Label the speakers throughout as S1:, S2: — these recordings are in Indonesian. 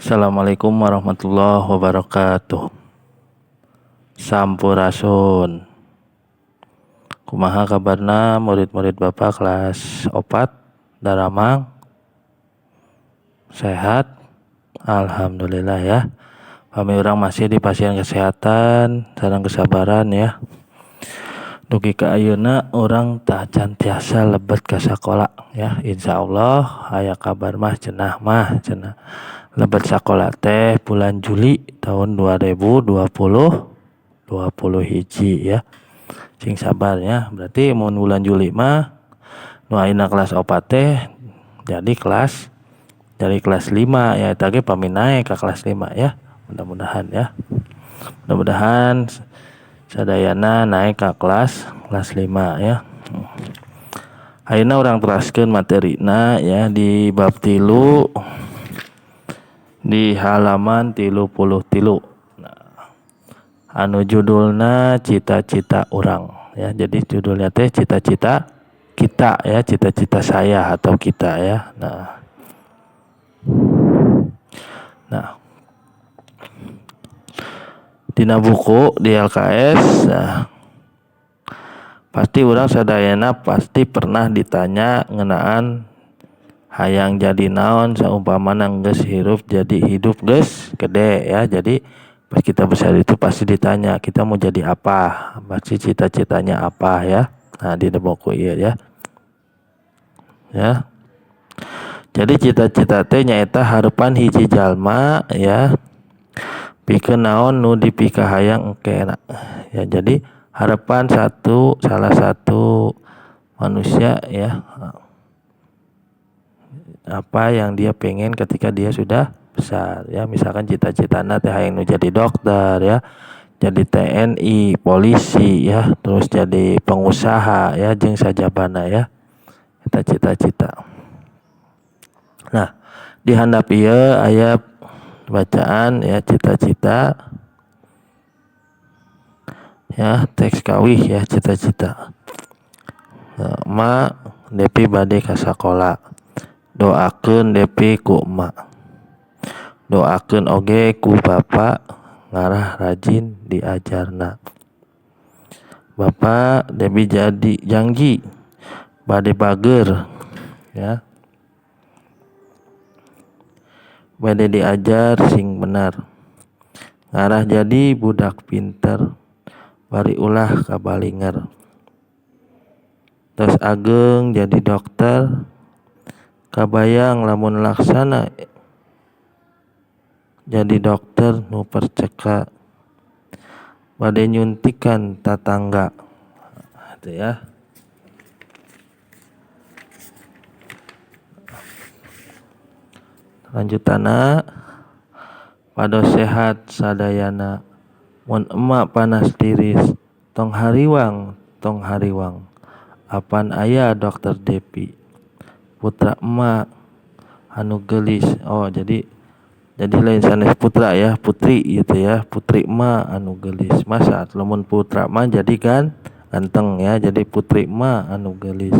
S1: Assalamualaikum warahmatullahi wabarakatuh. Sampurasun. Kumaha kabarna murid-murid Bapak kelas 4 Daramang? Sehat? Alhamdulillah ya. Kami orang masih di pasien kesehatan, sareng kesabaran ya. Dugi ka ayeuna orang tak cantiasa lebet ka sakola ya. Insyaallah aya kabar mah cenah lebet sakola teh bulan Juli tahun 2020 hiji ya. Sing sabar ya. Berarti mun bulan Juli mah nu ayeuna kelas 4 teh jadi kelas 5 ya, eta ge pami naek ka kelas 5 ya. Mudah-mudahan ya. Mudah-mudahan sadayana naik ke kelas 5 ya. Ayeuna urang teraskeun materina ya di bab 3 di halaman 33. Anu judulna cita-cita urang ya. Jadi judulnya teh cita-cita kita ya, cita-cita saya atau kita ya. Nah, dina buku di LKS pasti orang sadayana pasti pernah ditanya ngenaan hayang jadi naon saumpamana geus hirup jadi hidup geus gede ya. Jadi pas kita besar itu pasti ditanya kita mau jadi apa, pasti cita-citanya apa ya. Nah di buku ieu ya. Jadi cita-cita teh nyaeta harapan hiji jalma ya, pikeun naon nu dipika hayang engkena ya. Jadi harapan salah satu manusia ya, apa yang dia pengen ketika dia sudah besar ya. Misalkan cita-citana teh hayang nu jadi dokter ya, jadi TNI, polisi ya, terus jadi pengusaha ya jeung sajabana ya. Eta cita-cita. Nah, di handap ieu aya bacaan ya cita-cita ya, teks kawih ya cita-cita. Ma depi bade ka sakola, doakeun depi ku emak, doakeun oge ku bapak ngarah rajin diajarna. Bapak depi jadi janji bade bager ya, bade diajar sing benar, ngarah jadi budak pinter, bari ulah kabalinger. Tos ageng jadi dokter, kabayang lamun laksana jadi dokter nu perceka, bade nyuntikan tatangga. Itu ya. Lanjutana, pados sehat sadayana, mun emak panas tiris, tong hariwang, apan aya dokter Depi, putra emak anu geulis. Oh jadi lain sanes putra ya, putri gitu ya, putri emak anu geulis. Masa lamun putra emak jadi kan ganteng ya, jadi putri emak anu geulis,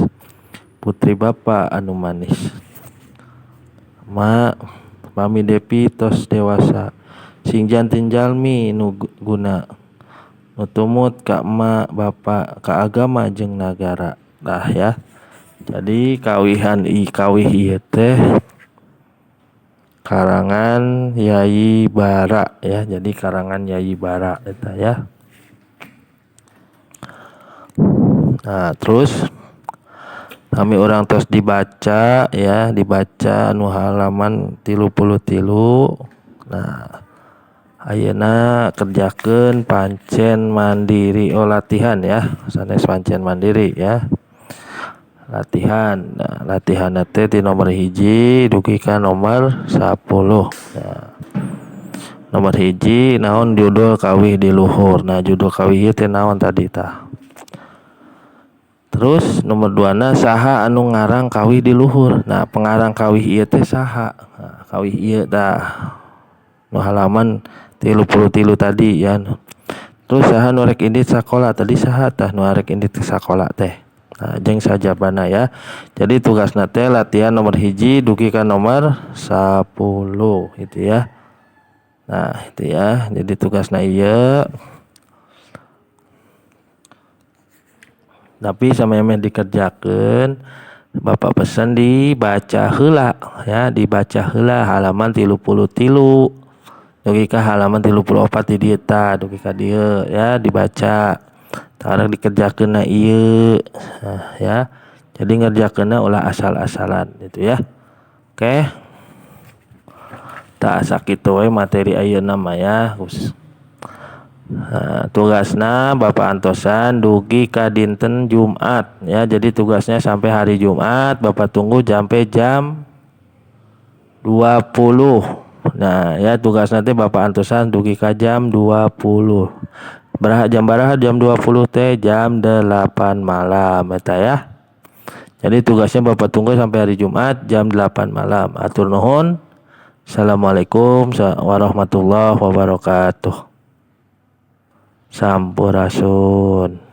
S1: putri bapak anu manis. Ma pami Depi tos dewasa, sing janten jalmi nu guna, nu tumut ka emak bapak, ka agama jeung nagara. Nah ya. Jadi kawih ieu teh karangan Yai Bara ya. Jadi karangan Yai Bara eta ya. Nah, terus kami orang tos dibaca ya, dibaca anu halaman 33. Nah, ayeuna kerjakeun pancen mandiri, latihan ya, sanes pancen mandiri ya. Latihan. Nah, latihan teh di nomor hiji dugi ka nomor 10. Nah, nomor hiji naon judul kawih di luhur. Nah, judul kawih ieu teh naon tadi tah. Terus nomor 2 saha anu ngarang kawih di luhur. Nah, pengarang kawih ieu teh saha? Nah, kawih ieu tah nu halaman 33 tadi ya. Terus saha nu rek indit sakola tadi saha tah nu rek indit sakola teh. Nah, jeung sajabana ya. Jadi tugasna teh latihan nomor hiji dugi ka nomor 10 gitu ya. Nah, itu ya. Jadi tugasna ieu. Tapi samemeh dikerjakeun Bapak pesan dibaca heula ya, dibaca heula halaman 33. Dugi ka halaman 34 di dieu tah, dugi ka dieu ya dibaca. Tarek dikerjakeunna ieu. Nah, ya. Jadi ngerjakeunna ulah asal-asalan gitu ya. Oke. Tah sakitu we materi ayeuna mah ya. Nah, tugasna Bapak antosan dugi ka dinten Jumat ya. Jadi tugasnya sampai hari Jumat Bapak tunggu sampai jam 20. Nah, ya tugas nanti Bapak antosan dugi ka jam 20. Jam baraha jam 20 teh jam 8 malam eta ya. Jadi tugasnya Bapak tunggu sampai hari Jumat jam 8 malam. Atur nuhun. Assalamualaikum warahmatullahi wabarakatuh. Sampurasun.